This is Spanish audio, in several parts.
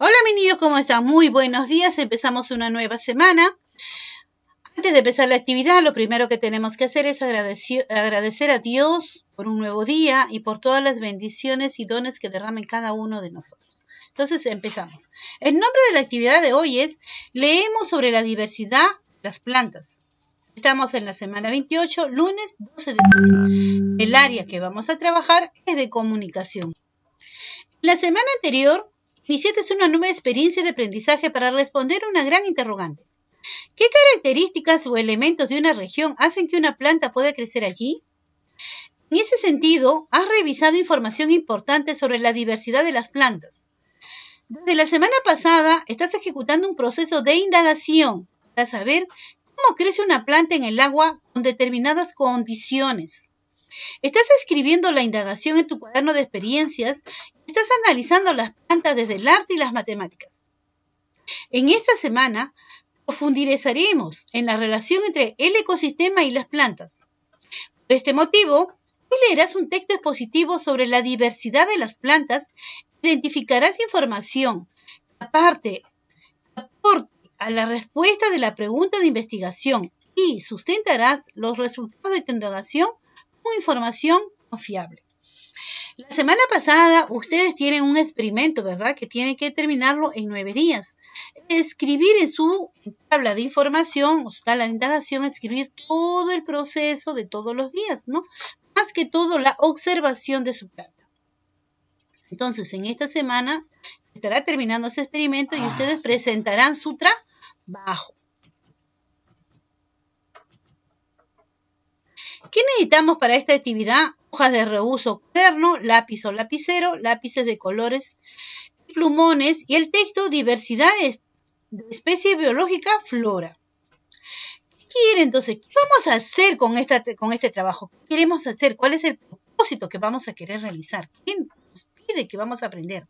Hola mis niños, ¿cómo están? Muy buenos días, empezamos una nueva semana. Antes de empezar la actividad, lo primero que tenemos que hacer es agradecer a Dios por un nuevo día y por todas las bendiciones y dones que derramen cada uno de nosotros. Entonces empezamos. El nombre de la actividad de hoy es Leemos sobre la diversidad de las plantas. Estamos en la semana 28, lunes 12 de julio. El área que vamos a trabajar es de comunicación. La semana anterior, iniciaste una nueva experiencia de aprendizaje para responder una gran interrogante. ¿Qué características o elementos de una región hacen que una planta pueda crecer allí? En ese sentido, has revisado información importante sobre la diversidad de las plantas. Desde la semana pasada, estás ejecutando un proceso de indagación para saber cómo crece una planta en el agua con determinadas condiciones. Estás escribiendo la indagación en tu cuaderno de experiencias y estás analizando las plantas desde el arte y las matemáticas. En esta semana profundizaremos en la relación entre el ecosistema y las plantas. Por este motivo, hoy leerás un texto expositivo sobre la diversidad de las plantas, identificarás información que aporte a la respuesta de la pregunta de investigación y sustentarás los resultados de tu indagación con información confiable. La semana pasada ustedes tienen un experimento, ¿verdad? Que tienen que terminarlo en 9 días. Escribir en su tabla de información, o su tabla de indagación, escribir todo el proceso de todos los días, ¿no? Más que todo la observación de su planta. Entonces, en esta semana estará terminando ese experimento y ustedes presentarán su trabajo. ¿Qué necesitamos para esta actividad? Hojas de reuso cuaderno, lápiz o lapicero, lápices de colores, plumones y el texto Diversidad de especie biológica flora. ¿Qué quiere entonces? ¿Qué vamos a hacer con este trabajo? ¿Qué queremos hacer? ¿Cuál es el propósito que vamos a querer realizar? ¿Quién nos pide que vamos a aprender?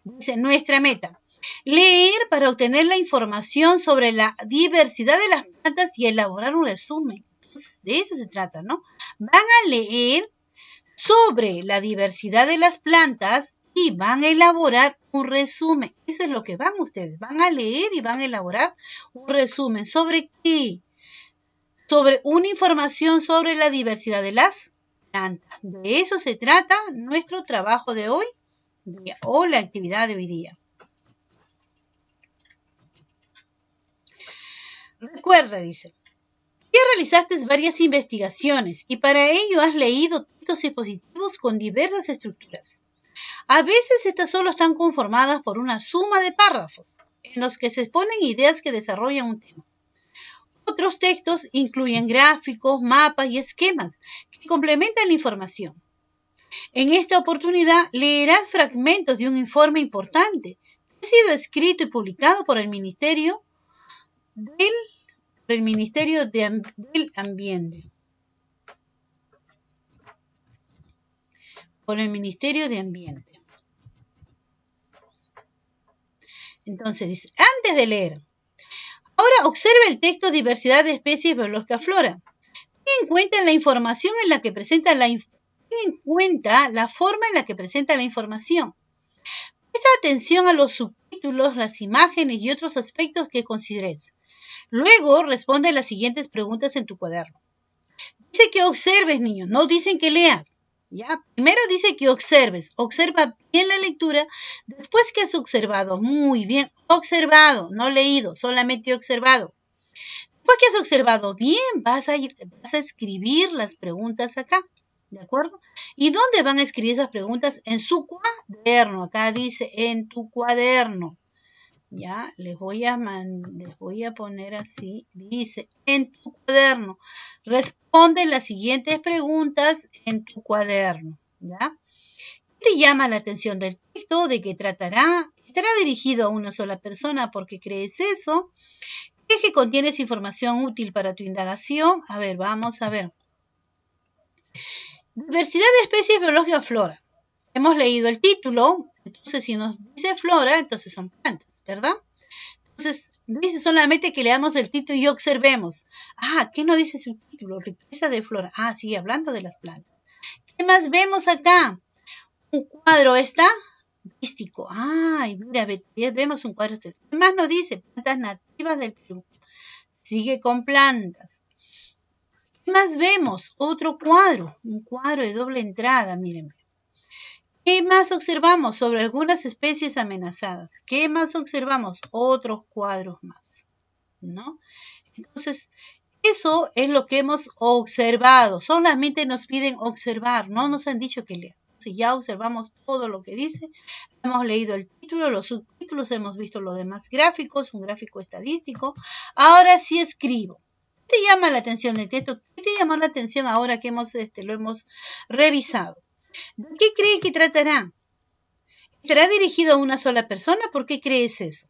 Dice, nuestra meta, leer para obtener la información sobre la diversidad de las plantas y elaborar un resumen. Entonces, de eso se trata, ¿no? Van a leer sobre la diversidad de las plantas y van a elaborar un resumen. Eso es lo que van ustedes. Van a leer y van a elaborar un resumen. ¿Sobre qué? Sobre una información sobre la diversidad de las plantas. De eso se trata nuestro trabajo de hoy o la actividad de hoy día. Recuerda, dice, que realizaste varias investigaciones y para ello has leído textos expositivos con diversas estructuras. A veces estas solo están conformadas por una suma de párrafos en los que se exponen ideas que desarrollan un tema. Otros textos incluyen gráficos, mapas y esquemas que complementan la información. En esta oportunidad leerás fragmentos de un informe importante que ha sido escrito y publicado por el Ministerio del Ambiente. Por el Ministerio de Ambiente. Entonces dice, antes de leer, ahora observe el texto Diversidad de especies biológica flora. Ten en cuenta la información en la que presenta ten en cuenta la forma en la que presenta la información. Presta atención a los subtítulos, las imágenes y otros aspectos que consideres. Luego responde las siguientes preguntas en tu cuaderno. Dice que observes, niños, no dicen que leas. ¿Ya? Primero dice que observes. Observa bien la lectura. Después que has observado, muy bien, observado, no leído, solamente observado. Después que has observado bien, vas a escribir las preguntas acá. ¿De acuerdo? ¿Y dónde van a escribir esas preguntas? En su cuaderno. Acá dice, en tu cuaderno. Ya, les voy a poner así. Dice, en tu cuaderno. Responde las siguientes preguntas en tu cuaderno. ¿Ya? ¿Qué te llama la atención del texto? ¿De qué tratará? ¿Estará dirigido a una sola persona porque crees eso? ¿Qué es que contiene información útil para tu indagación? A ver, vamos a ver. Diversidad de especies biológicas flora. Hemos leído el título, entonces si nos dice flora, entonces son plantas, ¿verdad? Entonces, dice solamente que leamos el título y observemos. Ah, ¿qué nos dice su título? Riqueza de flora. Ah, sí, hablando de las plantas. ¿Qué más vemos acá? Un cuadro está estadístico. Ay, mira, vemos un cuadro. ¿Qué más nos dice? Plantas nativas del Perú. Sigue con plantas. ¿Qué más vemos? Otro cuadro, un cuadro de doble entrada, miren. ¿Qué más observamos sobre algunas especies amenazadas? ¿Qué más observamos? Otros cuadros más, ¿no? Entonces, eso es lo que hemos observado. Solamente nos piden observar, no nos han dicho que lean. Si ya observamos todo lo que dice, hemos leído el título, los subtítulos, hemos visto los demás gráficos, un gráfico estadístico. Ahora sí escribo. ¿Qué te llama la atención el texto? ¿Qué te llamó la atención ahora que lo hemos revisado? ¿De qué crees que tratará? ¿Estará dirigido a una sola persona? ¿Por qué crees eso?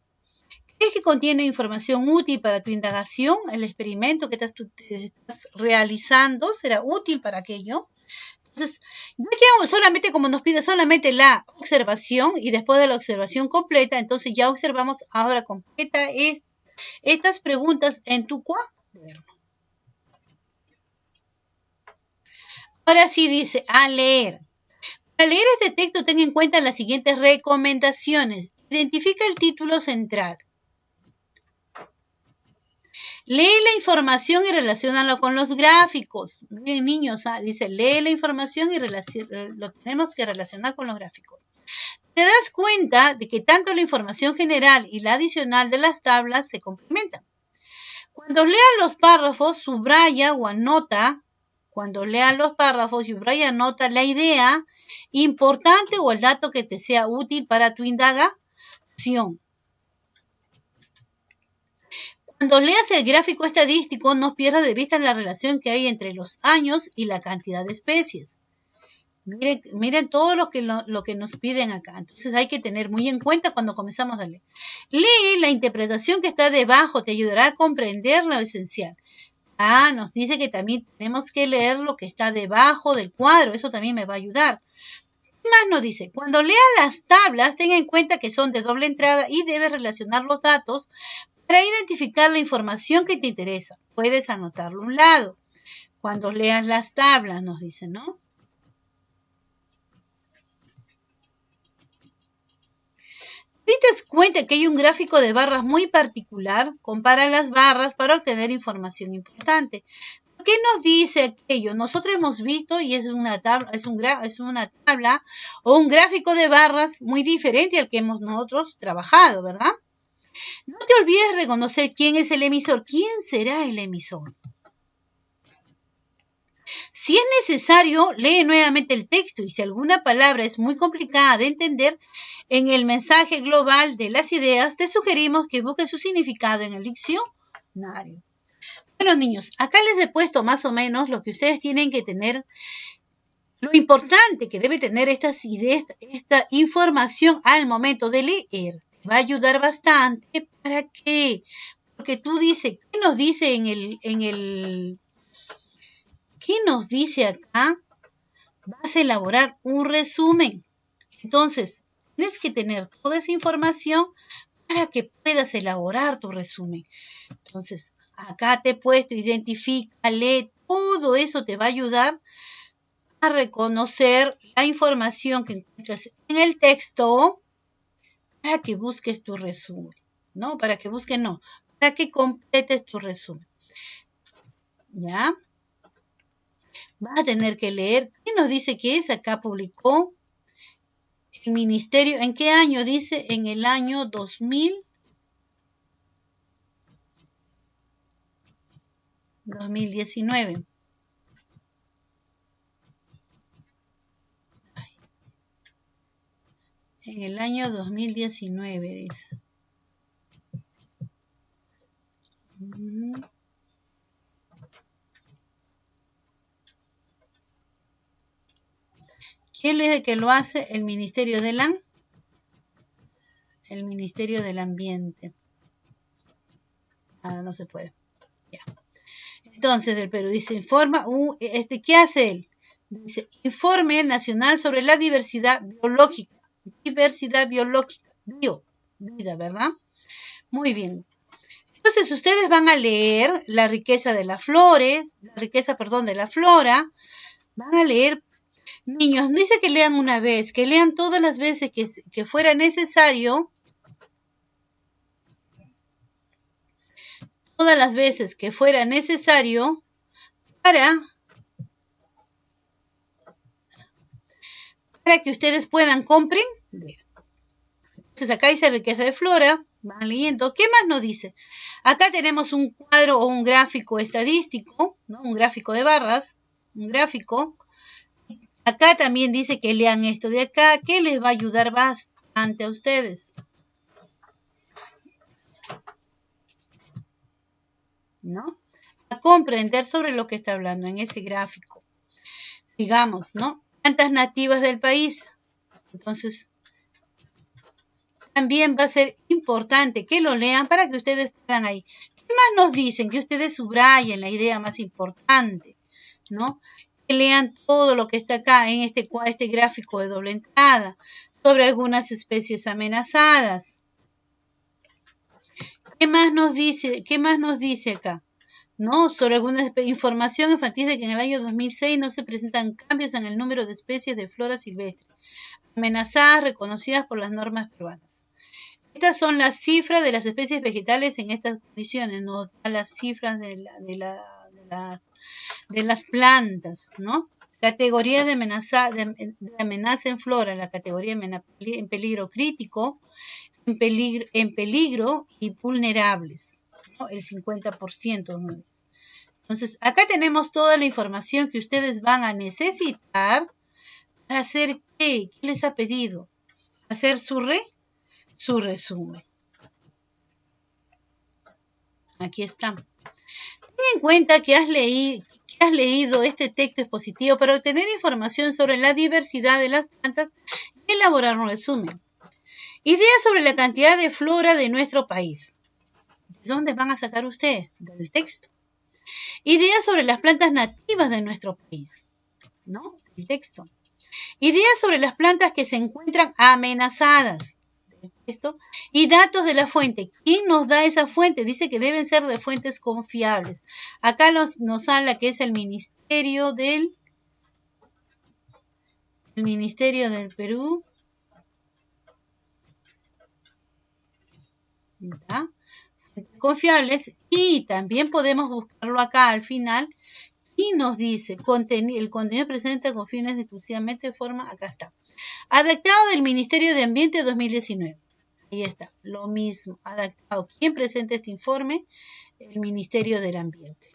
¿Crees que contiene información útil para tu indagación? ¿El experimento que estás realizando será útil para aquello? Entonces, ya que solamente, como nos pide solamente la observación y después de la observación completa, entonces ya observamos, ahora completa estas preguntas en tu cuaderno. Ahora sí dice, a leer. Para leer este texto, ten en cuenta las siguientes recomendaciones. Identifica el título central. Lee la información y relaciónalo con los gráficos. Miren, niños, dice, lee la información y lo tenemos que relacionar con los gráficos. Te das cuenta de que tanto la información general y la adicional de las tablas se complementan. Cuando leas los párrafos, subraya o anota. Cuando leas los párrafos, subraya, anota la idea importante o el dato que te sea útil para tu indagación. Cuando leas el gráfico estadístico, no pierdas de vista la relación que hay entre los años y la cantidad de especies. Miren todo lo que nos piden acá. Entonces hay que tener muy en cuenta cuando comenzamos a leer. Lee la interpretación que está debajo, te ayudará a comprender lo esencial. Nos dice que también tenemos que leer lo que está debajo del cuadro. Eso también me va a ayudar. ¿Qué más nos dice? Cuando leas las tablas, ten en cuenta que son de doble entrada y debes relacionar los datos para identificar la información que te interesa. Puedes anotarlo a un lado. Cuando leas las tablas, nos dice, ¿no? Si te das cuenta que hay un gráfico de barras muy particular, compara las barras para obtener información importante. ¿Qué nos dice aquello? Nosotros hemos visto y es una tabla, una tabla o un gráfico de barras muy diferente al que hemos nosotros trabajado, ¿verdad? No te olvides reconocer quién es el emisor. ¿Quién será el emisor? Si es necesario, lee nuevamente el texto y si alguna palabra es muy complicada de entender, en el mensaje global de las ideas te sugerimos que busques su significado en el diccionario. Bueno, niños, acá les he puesto más o menos lo que ustedes tienen que tener, lo importante que debe tener esta información al momento de leer. Te va a ayudar bastante. ¿Para qué? Porque tú dices, ¿qué nos dice ¿qué nos dice acá? Vas a elaborar un resumen. Entonces, tienes que tener toda esa información para que puedas elaborar tu resumen. Entonces, acá te he puesto, identifica, lee, todo eso te va a ayudar a reconocer la información que encuentras en el texto para que busques tu resumen, ¿no? Para que completes tu resumen. ¿Ya? Vas a tener que leer. ¿Qué nos dice que es? Acá publicó el ministerio. ¿En qué año? Dice en el año 2019. En el año 2019, dice. ¿Quién le dice que lo hace? El Ministerio del Ambiente. No se puede. Ya. Entonces, del Perú dice, ¿qué hace él? Dice, Informe Nacional sobre la Diversidad Biológica. Vida, ¿verdad? Muy bien. Entonces, ustedes van a leer la riqueza de la flora, van a leer Niños, no dice que lean una vez, que lean todas las veces que fuera necesario. Todas las veces que fuera necesario para que ustedes puedan comprender. Entonces acá dice riqueza de flora, van leyendo. ¿Qué más nos dice? Acá tenemos un cuadro o un gráfico estadístico, ¿no? Un gráfico de barras, un gráfico. Acá también dice que lean esto de acá, que les va a ayudar bastante a ustedes, ¿no? A comprender sobre lo que está hablando en ese gráfico. Digamos, ¿no? Plantas nativas del país. Entonces, también va a ser importante que lo lean para que ustedes puedan ahí. ¿Qué más nos dicen? Que ustedes subrayen la idea más importante, ¿no? Que lean todo lo que está acá en este gráfico de doble entrada sobre algunas especies amenazadas. ¿Qué más nos dice? ¿Qué más nos dice acá? ¿No? Sobre alguna información enfatiza que en el año 2006 no se presentan cambios en el número de especies de flora silvestre amenazadas reconocidas por las normas peruanas. Estas son las cifras de las especies vegetales en estas condiciones, no las cifras de las plantas, ¿no? Categoría de amenaza en flora, la categoría en peligro crítico, en peligro y vulnerables, ¿no? El 50%. ¿No? Entonces, acá tenemos toda la información que ustedes van a necesitar para hacer ¿qué? ¿Qué les ha pedido? Hacer su resumen. Aquí está. Ten en cuenta que has leído este texto expositivo para obtener información sobre la diversidad de las plantas y elaborar un resumen. Ideas sobre la cantidad de flora de nuestro país. ¿De dónde van a sacar ustedes? Del texto. Ideas sobre las plantas nativas de nuestro país. ¿No? El texto. Ideas sobre las plantas que se encuentran amenazadas. Esto, y datos de la fuente. ¿Quién nos da esa fuente? Dice que deben ser de fuentes confiables. Acá nos habla que es el Ministerio del Perú. ¿Ya? Confiables, y también podemos buscarlo acá al final y nos dice el contenido presente con fines exclusivamente de forma, acá está, adaptado del Ministerio de Ambiente 2019. Ahí está, lo mismo, adaptado. ¿Quién presenta este informe? El Ministerio del Ambiente.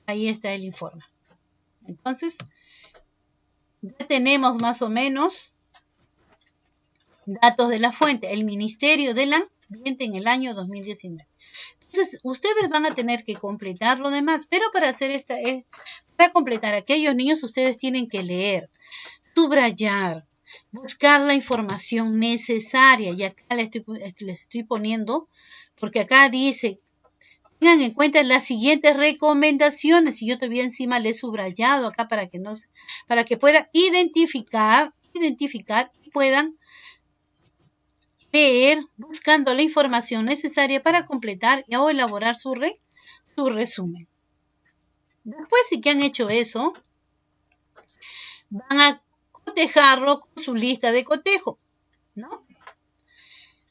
Ahí está el informe. Entonces, ya tenemos más o menos datos de la fuente, el Ministerio del Ambiente en el año 2019. Entonces, ustedes van a tener que completar lo demás, pero para hacer para completar aquellos niños, ustedes tienen que leer, subrayar, buscar la información necesaria, y acá les estoy poniendo, porque acá dice, tengan en cuenta las siguientes recomendaciones, y yo todavía encima le he subrayado acá para que puedan identificar y puedan leer buscando la información necesaria para completar o elaborar su resumen. Después de que han hecho eso, van a cotejarlo con su lista de cotejo, ¿no?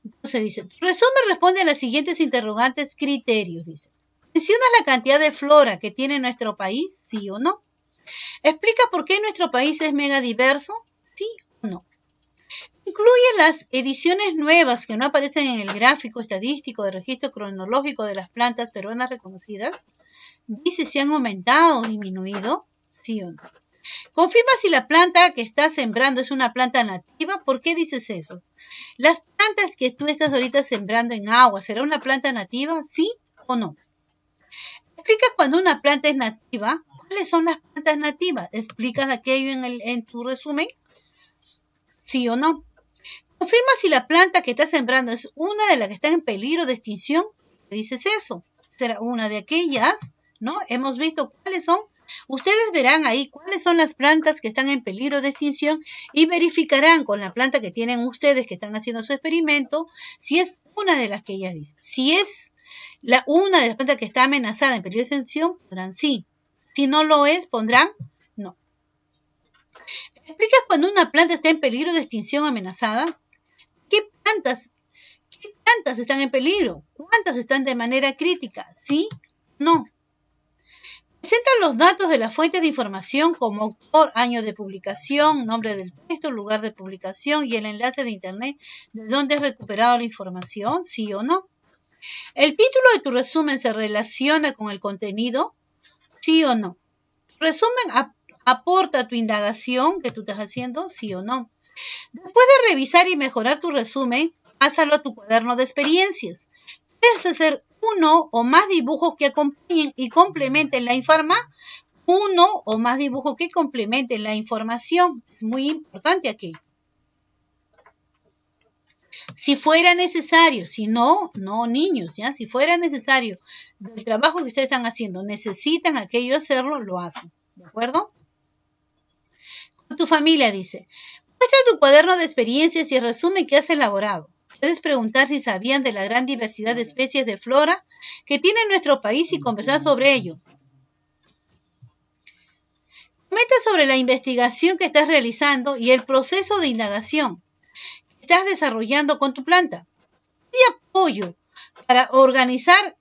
Entonces dice, tu resumen responde a las siguientes interrogantes, criterios, dice. ¿Mencionas la cantidad de flora que tiene nuestro país? ¿Sí o no? ¿Explica por qué nuestro país es mega diverso? ¿Sí o no? Incluye las ediciones nuevas que no aparecen en el gráfico estadístico de registro cronológico de las plantas peruanas reconocidas. Dice si han aumentado o disminuido, sí o no. Confirma si la planta que estás sembrando es una planta nativa. ¿Por qué dices eso? Las plantas que tú estás ahorita sembrando en agua, ¿será una planta nativa? ¿Sí o no? Explica cuando una planta es nativa. ¿Cuáles son las plantas nativas? ¿Explicas aquello en tu resumen? ¿Sí o no? Confirma si la planta que estás sembrando es una de las que están en peligro de extinción. Dices eso. Será una de aquellas, ¿no? Hemos visto cuáles son. Ustedes verán ahí cuáles son las plantas que están en peligro de extinción y verificarán con la planta que tienen ustedes que están haciendo su experimento si es una de las que ellas dicen. Si es una de las plantas que está amenazada en peligro de extinción, pondrán sí. Si no lo es, pondrán no. ¿Explicas cuando una planta está en peligro de extinción amenazada? ¿Qué plantas están en peligro? ¿Cuántas están de manera crítica? ¿Sí? No. Presenta los datos de las fuentes de información como autor, año de publicación, nombre del texto, lugar de publicación y el enlace de internet de donde has recuperado la información, ¿sí o no? ¿El título de tu resumen se relaciona con el contenido? ¿Sí o no? ¿Tu resumen aporta a tu indagación que tú estás haciendo? ¿Sí o no? Después de revisar y mejorar tu resumen, pásalo a tu cuaderno de experiencias. Puedes hacer uno o más dibujos que acompañen y complementen la información. Uno o más dibujos que complementen la información. Es muy importante aquí. Si fuera necesario, si no, no niños, ¿ya? Si fuera necesario del trabajo que ustedes están haciendo, necesitan aquello hacerlo, lo hacen. ¿De acuerdo? Con tu familia, dice. Muestra tu cuaderno de experiencias y el resumen que has elaborado. Puedes preguntar si sabían de la gran diversidad de especies de flora que tiene nuestro país y conversar sobre ello. Comenta sobre la investigación que estás realizando y el proceso de indagación que estás desarrollando con tu planta. Pide apoyo para organizarte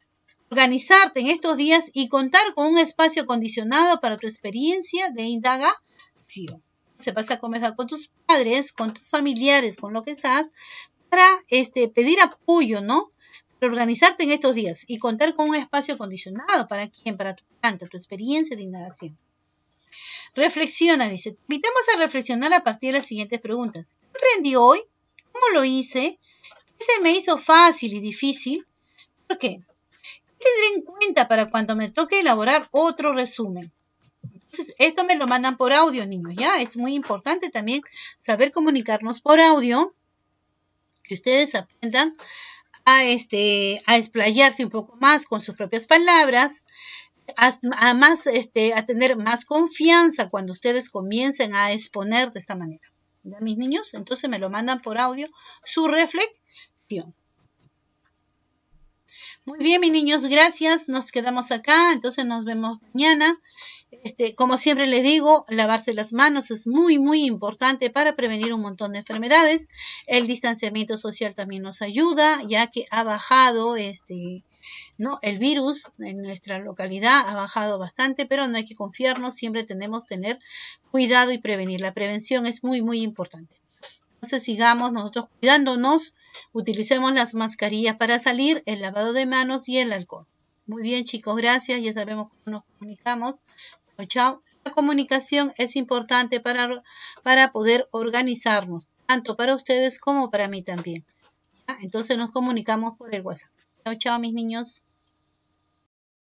en estos días y contar con un espacio acondicionado para tu experiencia de indagación. Se pasa a conversar con tus padres, con tus familiares, con lo que estás, para pedir apoyo, ¿no? Para organizarte en estos días y contar con un espacio acondicionado. ¿Para quién? Para tu planta, tu experiencia de indagación. Reflexiona, dice. Te invitamos a reflexionar a partir de las siguientes preguntas. ¿Qué aprendí hoy? ¿Cómo lo hice? ¿Qué se me hizo fácil y difícil? ¿Por qué? ¿Qué tendré en cuenta para cuando me toque elaborar otro resumen? Entonces, esto me lo mandan por audio, niños, ¿ya? Es muy importante también saber comunicarnos por audio, que ustedes aprendan a explayarse un poco más con sus propias palabras, a tener más confianza cuando ustedes comiencen a exponer de esta manera. ¿Ya, mis niños? Entonces me lo mandan por audio su reflexión. Muy bien, mis niños, gracias. Nos quedamos acá, entonces nos vemos mañana. Como siempre les digo, lavarse las manos es muy, muy importante para prevenir un montón de enfermedades. El distanciamiento social también nos ayuda, ya que ha bajado el virus en nuestra localidad, ha bajado bastante, pero no hay que confiarnos, siempre tenemos que tener cuidado y prevenir. La prevención es muy, muy importante. Entonces sigamos nosotros cuidándonos, utilicemos las mascarillas para salir, el lavado de manos y el alcohol. Muy bien, chicos, gracias. Ya sabemos cómo nos comunicamos. Chao. La comunicación es importante para poder organizarnos, tanto para ustedes como para mí también. ¿Ya? Entonces nos comunicamos por el WhatsApp. Chao, chao, mis niños.